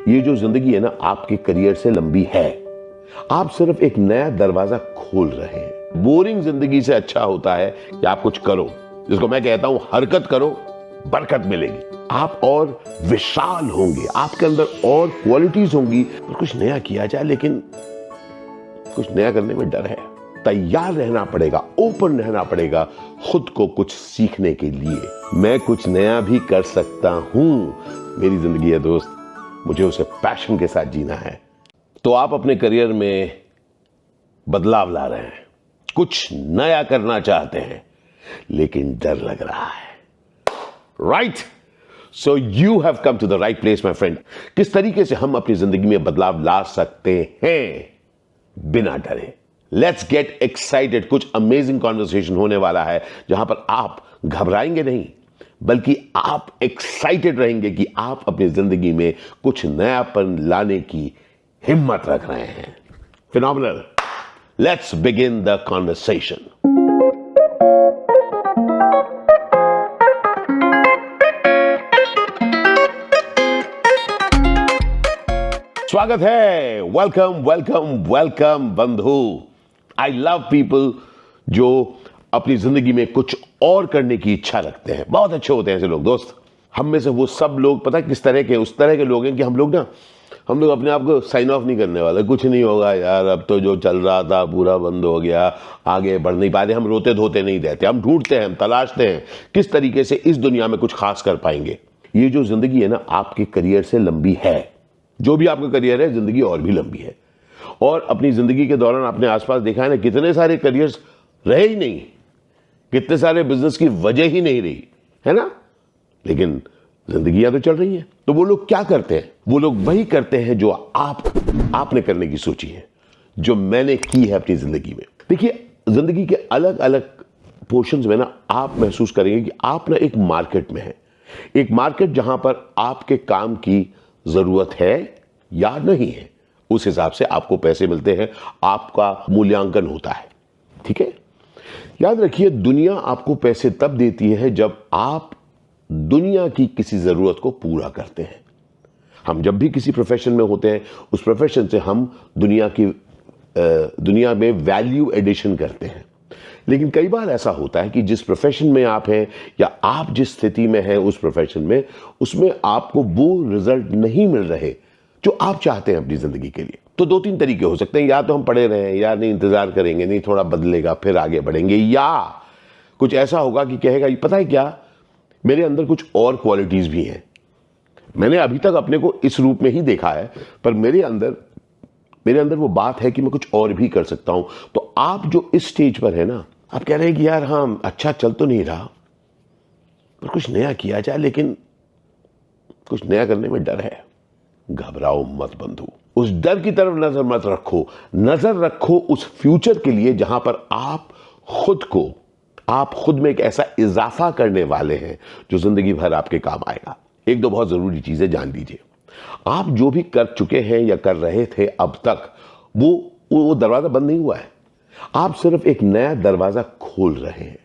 ये जो जिंदगी है ना आपके करियर से लंबी है। आप सिर्फ एक नया दरवाजा खोल रहे हैं। बोरिंग जिंदगी से अच्छा होता है कि आप कुछ करो, जिसको मैं कहता हूं हरकत करो, बरकत मिलेगी। आप और विशाल होंगे, आपके अंदर और क्वालिटीज होंगी। पर कुछ नया किया जाए, लेकिन कुछ नया करने में डर है। तैयार रहना पड़ेगा, ओपन रहना पड़ेगा खुद को कुछ सीखने के लिए। मैं कुछ नया भी कर सकता हूं। मेरी जिंदगी है दोस्त, मुझे उसे पैशन के साथ जीना है। तो आप अपने करियर में बदलाव ला रहे हैं, कुछ नया करना चाहते हैं, लेकिन डर लग रहा है। Right? So you have come to the right place my friend. किस तरीके से हम अपनी जिंदगी में बदलाव ला सकते हैं बिना डरे। Let's get excited. कुछ अमेजिंग कॉन्वर्सेशन होने वाला है जहां पर आप घबराएंगे नहीं, बल्कि आप एक्साइटेड रहेंगे कि आप अपनी जिंदगी में कुछ नयापन लाने की हिम्मत रख रहे हैं। Phenomenal. Let's begin the conversation. स्वागत है। वेलकम वेलकम वेलकम बंधु। आई लव पीपल जो अपनी जिंदगी में कुछ और करने की इच्छा रखते हैं। बहुत अच्छे होते हैं ऐसे लोग दोस्त। हम में से वो सब लोग पता है किस तरह के, उस तरह के लोग हैं कि हम लोग अपने आप को साइन ऑफ नहीं करने वाले। कुछ नहीं होगा यार, अब तो जो चल रहा था पूरा बंद हो गया, आगे बढ़ नहीं पा रहे। हम रोते धोते नहीं रहते, हम ढूंढते हैं, हम तलाशते हैं किस तरीके से इस दुनिया में कुछ खास कर पाएंगे। ये जो जिंदगी है ना आपके करियर से लंबी है। जो भी आपका करियर है, जिंदगी और भी लंबी है। और अपनी जिंदगी के दौरान आपने आसपास देखा है ना, कितने सारे करियर्स रहे ही नहीं, कितने सारे बिजनेस की वजह ही नहीं रही, है ना। लेकिन जिंदगियां तो चल रही हैं। तो वो लोग क्या करते हैं? वो लोग वही करते हैं जो आपने करने की सोची है, जो मैंने की है अपनी जिंदगी में। देखिए, जिंदगी के अलग अलग पोर्शंस में ना आप महसूस करेंगे कि आप ना एक मार्केट में हैं। एक मार्केट जहां पर आपके काम की जरूरत है या नहीं है, उस हिसाब से आपको पैसे मिलते हैं, आपका मूल्यांकन होता है। ठीक है? याद रखिए, दुनिया आपको पैसे तब देती है जब आप दुनिया की किसी जरूरत को पूरा करते हैं। हम जब भी किसी प्रोफेशन में होते हैं, उस प्रोफेशन से हम दुनिया में वैल्यू एडिशन करते हैं। लेकिन कई बार ऐसा होता है कि जिस प्रोफेशन में आप हैं या आप जिस स्थिति में हैं उस प्रोफेशन में, उसमें आपको वो रिजल्ट नहीं मिल रहे जो आप चाहते हैं अपनी जिंदगी के लिए। तो दो तीन तरीके हो सकते हैं। या तो हम पड़े रहें, या नहीं इंतजार करेंगे, नहीं थोड़ा बदलेगा फिर आगे बढ़ेंगे, या कुछ ऐसा होगा कि कहेगा पता है क्या, मेरे अंदर कुछ और क्वालिटीज भी हैं। मैंने अभी तक अपने को इस रूप में ही देखा है, पर मेरे अंदर वो बात है कि मैं कुछ और भी कर सकता हूं। तो आप जो इस स्टेज पर है ना, आप कह रहे हैं कि यार हाँ, अच्छा चल तो नहीं रहा, पर कुछ नया किया जाए, लेकिन कुछ नया करने में डर है। घबराओ मत बंधु। उस डर की तरफ नजर मत रखो। नजर रखो उस फ्यूचर के लिए जहां पर आप खुद में एक ऐसा इजाफा करने वाले हैं जो जिंदगी भर आपके काम आएगा। एक दो बहुत जरूरी चीजें जान लीजिए। आप जो भी कर चुके हैं या कर रहे थे अब तक, वो दरवाजा बंद नहीं हुआ है। आप सिर्फ एक नया दरवाजा खोल रहे हैं।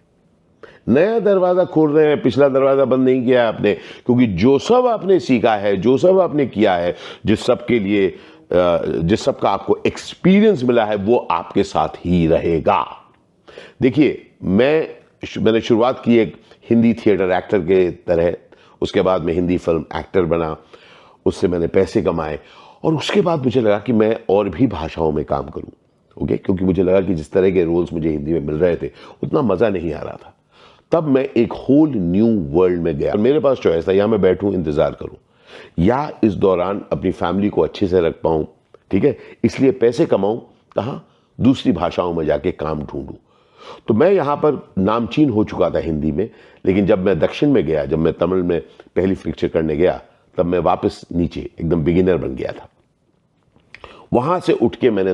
नया दरवाजा खोल रहे हैं, पिछला दरवाजा बंद नहीं किया आपने। क्योंकि जो सब आपने सीखा है, जो सब आपने किया है, जिस सब का आपको एक्सपीरियंस मिला है, वो आपके साथ ही रहेगा। देखिए, मैंने शुरुआत की एक हिंदी थिएटर एक्टर के तरह। उसके बाद मैं हिंदी फिल्म एक्टर बना, उससे मैंने पैसे कमाए, और उसके बाद मुझे लगा कि मैं और भी भाषाओं में काम करूं। ओके? क्योंकि मुझे लगा कि जिस तरह के रोल्स मुझे हिंदी में मिल रहे थे, उतना मजा नहीं आ रहा था। तब मैं एक होल न्यू वर्ल्ड में गया। मेरे पास चॉइस था, या मैं बैठूं इंतजार करूं, या इस दौरान अपनी फैमिली को अच्छे से रख पाऊं, ठीक है, इसलिए पैसे कमाऊं, कहां, दूसरी भाषाओं में जाके काम ढूंढूं। तो मैं यहां पर नामचीन हो चुका था हिंदी में। लेकिन जब मैं दक्षिण में गया, जब मैं तमिल में पहली पिक्चर करने गया, तब मैं वापस नीचे एकदम बिगिनर बन गया था। वहां से उठ के मैं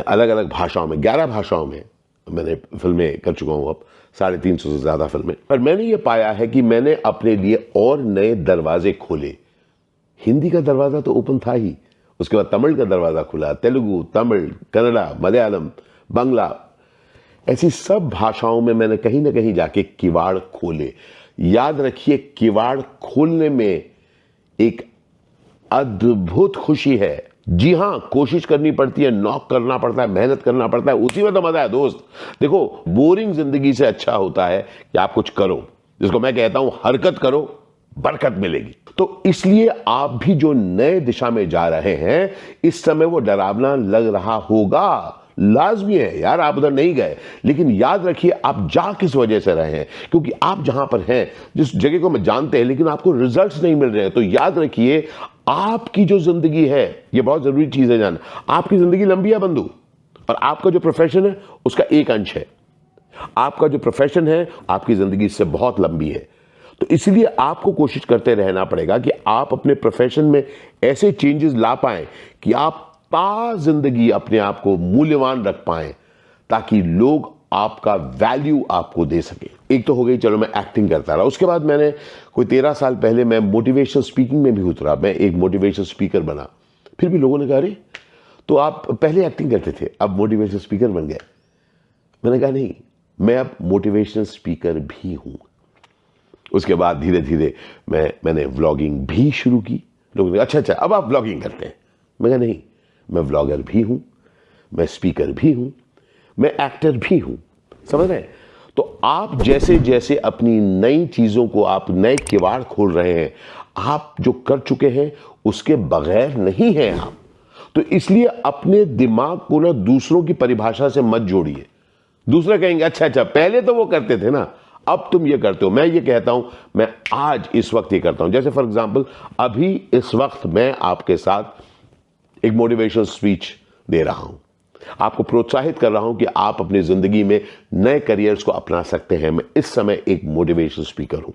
अलग अलग भाषाओं में, 11 भाषाओं में मैंने फिल्में कर चुका हूं, अब 350 से ज्यादा फिल्में। पर मैंने ये पाया है कि मैंने अपने लिए और नए दरवाजे खोले। हिंदी का दरवाजा तो ओपन था ही, उसके बाद तमिल का दरवाजा खुला, तेलुगु, तमिल, कन्नड़ा, मलयालम, बांग्ला, ऐसी सब भाषाओं में मैंने कहीं ना कहीं जाके किवाड़ खोले। याद रखिए, किवाड़ खोलने में एक अद्भुत खुशी है। जी हां, कोशिश करनी पड़ती है, नॉक करना पड़ता है, मेहनत करना पड़ता है, उसी में तो मजा है दोस्त। देखो, बोरिंग जिंदगी से अच्छा होता है कि आप कुछ करो, जिसको मैं कहता हूं हरकत करो, बरकत मिलेगी। तो इसलिए आप भी जो नए दिशा में जा रहे हैं, इस समय वो डरावना लग रहा होगा, लाजमी है यार, आप उधर नहीं गए, लेकिन याद रखिए आप जा किस वजह से रहे हैं। क्योंकि आप जहां पर हैं, जिस जगह को मैं जानते हैं, लेकिन आपको रिजल्ट्स नहीं मिल रहे हैं, तो याद रखिए आपकी जो जिंदगी है, ये बहुत जरूरी चीज है जानना, आपकी जिंदगी लंबी है बंधु, और आपका जो प्रोफेशन है उसका एक अंश है। आपका जो प्रोफेशन है, आपकी जिंदगी इससे बहुत लंबी है। तो इसलिए आपको कोशिश करते रहना पड़ेगा कि आप अपने प्रोफेशन में ऐसे चेंजेस ला पाएं कि आप जिंदगी अपने आप को मूल्यवान रख पाएं, ताकि लोग आपका वैल्यू आपको दे सके। एक तो हो गई, चलो मैं एक्टिंग करता रहा, उसके बाद मैंने कोई 13 साल पहले मैं मोटिवेशनल स्पीकिंग में भी उतरा, मैं एक मोटिवेशनल स्पीकर बना। फिर भी लोगों ने कहा, अरे तो आप पहले एक्टिंग करते थे, अब मोटिवेशनल स्पीकर बन गए। मैंने कहा नहीं, मैं अब मोटिवेशनल स्पीकर भी हूं। उसके बाद धीरे धीरे मैंने व्लॉगिंग भी शुरू की। लोगों ने कहा, अच्छा अब आप व्लॉगिंग करते हैं। मैं कहा नहीं, मैं व्लॉगर भी हूं, मैं स्पीकर भी हूं, मैं एक्टर भी हूं। समझ रहे हैं? तो आप जैसे जैसे अपनी नई चीजों को, आप नए किवाड़ खोल रहे हैं, आप जो कर चुके हैं उसके बगैर नहीं हैं आप। तो इसलिए अपने दिमाग को ना दूसरों की परिभाषा से मत जोड़िए। दूसरे कहेंगे अच्छा पहले तो वो करते थे ना, अब तुम ये करते हो। मैं ये कहता हूं, मैं आज इस वक्त ये करता हूं। जैसे फॉर एग्जांपल, अभी इस वक्त मैं आपके साथ एक मोटिवेशनल स्पीच दे रहा हूं, आपको प्रोत्साहित कर रहा हूं कि आप अपनी जिंदगी में नए करियर्स को अपना सकते हैं। मैं इस समय एक मोटिवेशनल स्पीकर हूं।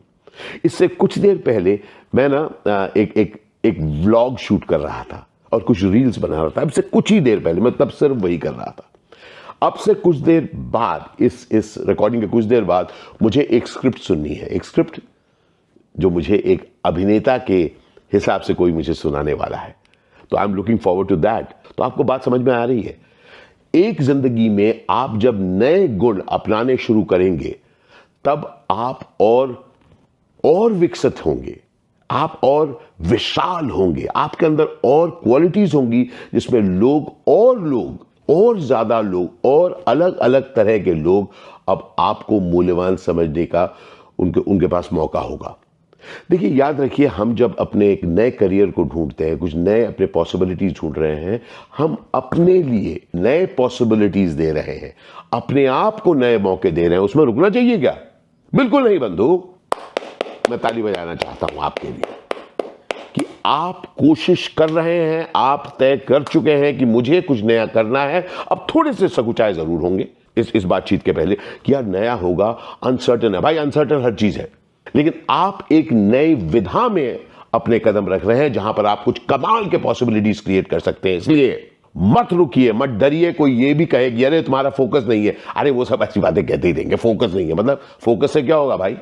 इससे कुछ देर पहले मैं ना एक व्लॉग शूट कर रहा था और कुछ रील्स बना रहा था। अब से कुछ ही देर पहले मैं तब सिर्फ वही कर रहा था। अब से कुछ देर बाद, इस रिकॉर्डिंग के कुछ देर बाद, मुझे एक स्क्रिप्ट सुननी है। एक स्क्रिप्ट जो मुझे एक अभिनेता के हिसाब से कोई मुझे सुनाने वाला है। तो I am looking forward to that. तो आपको बात समझ में आ रही है? एक जिंदगी में आप जब नए गुण अपनाने शुरू करेंगे, तब आप और विकसित होंगे, आप और विशाल होंगे, आपके अंदर और क्वालिटीज होंगी जिसमें लोग और ज्यादा लोग और अलग अलग तरह के लोग अब आपको मूल्यवान समझने का उनके पास मौका होगा। देखिए, याद रखिए, हम जब अपने एक नए करियर को ढूंढते हैं, कुछ नए अपने पॉसिबिलिटीज ढूंढ रहे हैं, हम अपने लिए नए पॉसिबिलिटीज दे रहे हैं, अपने आप को नए मौके दे रहे हैं। उसमें रुकना चाहिए क्या? बिल्कुल नहीं बंधु। मैं ताली बजाना चाहता हूं आपके लिए कि आप कोशिश कर रहे हैं, आप तय कर चुके हैं कि मुझे कुछ नया करना है। अब थोड़े से सकुचाए जरूर होंगे इस बातचीत के पहले कि यार नया होगा, अनसर्टन है। भाई, अनसर्टन हर चीज है, लेकिन आप एक नई विधा में अपने कदम रख रहे हैं जहां पर आप कुछ कमाल के पॉसिबिलिटीज क्रिएट कर सकते हैं। इसलिए मत रुकिए, मत डरिए। कोई ये भी कहे कि अरे तुम्हारा फोकस नहीं है, अरे वो सब ऐसी बातें कहते ही देंगे, फोकस नहीं है। मतलब फोकस से क्या होगा भाई?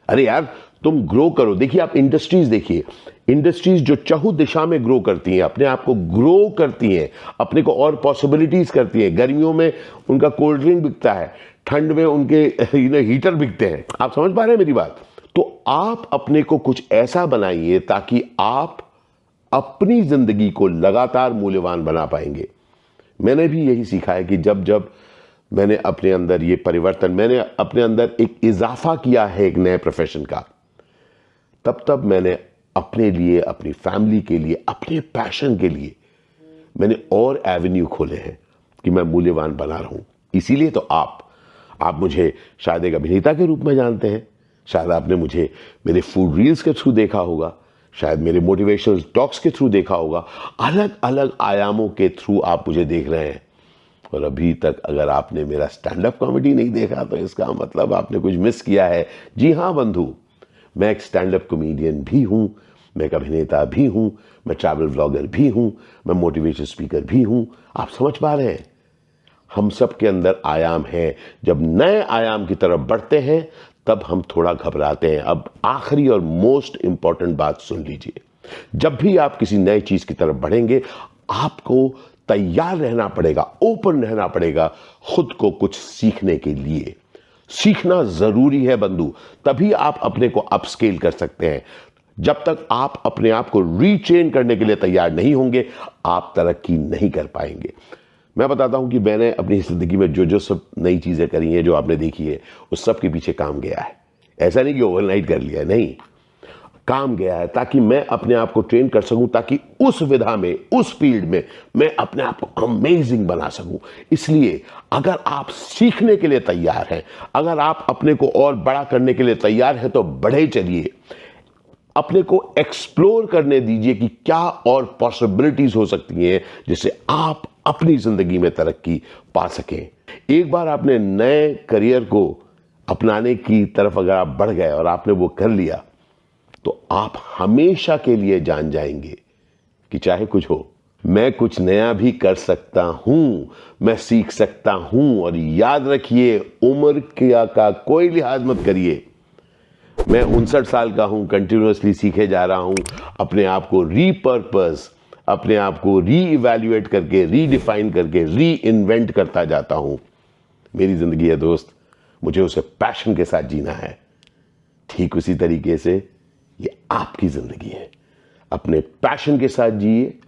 अरे यार, तुम ग्रो करो। देखिए, आप इंडस्ट्रीज देखिए, इंडस्ट्रीज जो चहु दिशा में ग्रो करती हैं, अपने आप को ग्रो करती हैं, अपने को और पॉसिबिलिटीज करती हैं। गर्मियों में उनका कोल्ड ड्रिंक बिकता है, ठंड में उनके हीटर बिकते हैं। आप समझ पा रहे हैं मेरी बात? तो आप अपने को कुछ ऐसा बनाइए ताकि आप अपनी जिंदगी को लगातार मूल्यवान बना पाएंगे। मैंने भी यही सीखा है कि जब जब मैंने अपने अंदर ये परिवर्तन, मैंने अपने अंदर एक इजाफा किया है एक नए प्रोफेशन का, तब मैंने अपने लिए, अपनी फैमिली के लिए, अपने पैशन के लिए मैंने और एवेन्यू खोले हैं कि मैं मूल्यवान बना रहूं। इसीलिए तो आप मुझे शायद एक अभिनेता के रूप में जानते हैं, शायद आपने मुझे मेरे फूड रील्स के थ्रू देखा होगा, शायद मेरे मोटिवेशनल टॉक्स के थ्रू देखा होगा। अलग अलग आयामों के थ्रू आप मुझे देख रहे हैं। और अभी तक अगर आपने मेरा स्टैंड अप कॉमेडी नहीं देखा तो इसका मतलब आपने कुछ मिस किया है। जी हाँ बंधु, मैं एक स्टैंड अप कॉमेडियन भी हूं, मैं एक अभिनेता भी हूं, मैं ट्रैवल व्लॉगर भी हूं, मैं मोटिवेशनल स्पीकर भी हूं। आप समझ पा रहे हैं? हम सब के अंदर आयाम है। जब नए आयाम की तरफ बढ़ते हैं तब हम थोड़ा घबराते हैं। अब आखिरी और मोस्ट इंपॉर्टेंट बात सुन लीजिए, जब भी आप किसी नई चीज की तरफ बढ़ेंगे, आपको तैयार रहना पड़ेगा, ओपन रहना पड़ेगा खुद को कुछ सीखने के लिए। सीखना जरूरी है बंधु, तभी आप अपने को अपस्केल कर सकते हैं। जब तक आप अपने आप को रीट्रेन करने के लिए तैयार नहीं होंगे, आप तरक्की नहीं कर पाएंगे। मैं बताता हूं कि मैंने अपनी जिंदगी में जो जो सब नई चीजें करी हैं, जो आपने देखी है, उस सब के पीछे काम गया है। ऐसा नहीं कि ओवरनाइट कर लिया, नहीं, काम गया है ताकि मैं अपने आप को ट्रेन कर सकूं, ताकि उस विधा में, उस फील्ड में मैं अपने आप को अमेजिंग बना सकूं। इसलिए अगर आप सीखने के लिए तैयार हैं, अगर आप अपने को और बड़ा करने के लिए तैयार हैं, तो बढ़े चलिए, अपने को एक्सप्लोर करने दीजिए कि क्या और पॉसिबिलिटीज हो सकती हैं जिससे आप अपनी जिंदगी में तरक्की पा सकें। एक बार आपने नए करियर को अपनाने की तरफ अगर आप बढ़ गए और आपने वो कर लिया, तो आप हमेशा के लिए जान जाएंगे कि चाहे कुछ हो, मैं कुछ नया भी कर सकता हूं, मैं सीख सकता हूं। और याद रखिए, उम्र का कोई लिहाज मत करिए। मैं 59 साल का हूं, कंटिन्यूअसली सीखे जा रहा हूं, अपने आप को रीपर्पस, अपने आप को रीइवैल्यूएट करके, रीडिफाइन करके, री इन्वेंट करता जाता हूं। मेरी जिंदगी है दोस्त, मुझे उसे पैशन के साथ जीना है। ठीक उसी तरीके से ये आपकी जिंदगी है। अपने पैशन के साथ जिए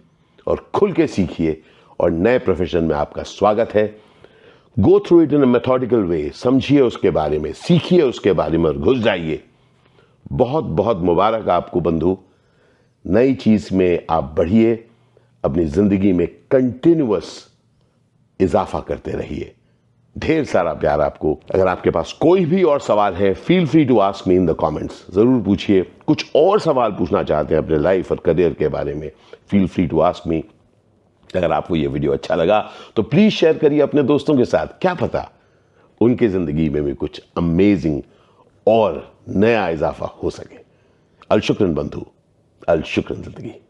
और खुल के सीखिए। और नए प्रोफेशन में आपका स्वागत है। Go through it in a methodical way, समझिए उसके बारे में, सीखिए उसके बारे में और घुस जाइए। बहुत बहुत मुबारक आपको बंधु, नई चीज में आप बढ़िए, अपनी जिंदगी में कंटिन्यूअस इजाफा करते रहिए। ढेर सारा प्यार आपको। अगर आपके पास कोई भी और सवाल है, feel free to ask me in the comments. जरूर पूछिए। कुछ और सवाल पूछना चाहते हैं अपने लाइफ और करियर के बारे में, feel free to ask me. अगर आपको यह वीडियो अच्छा लगा तो प्लीज शेयर करिए अपने दोस्तों के साथ। क्या पता उनकी जिंदगी में भी कुछ अमेजिंग और नया इजाफा हो सके। अल शुक्रन बंधु, अल शुक्रन जिंदगी।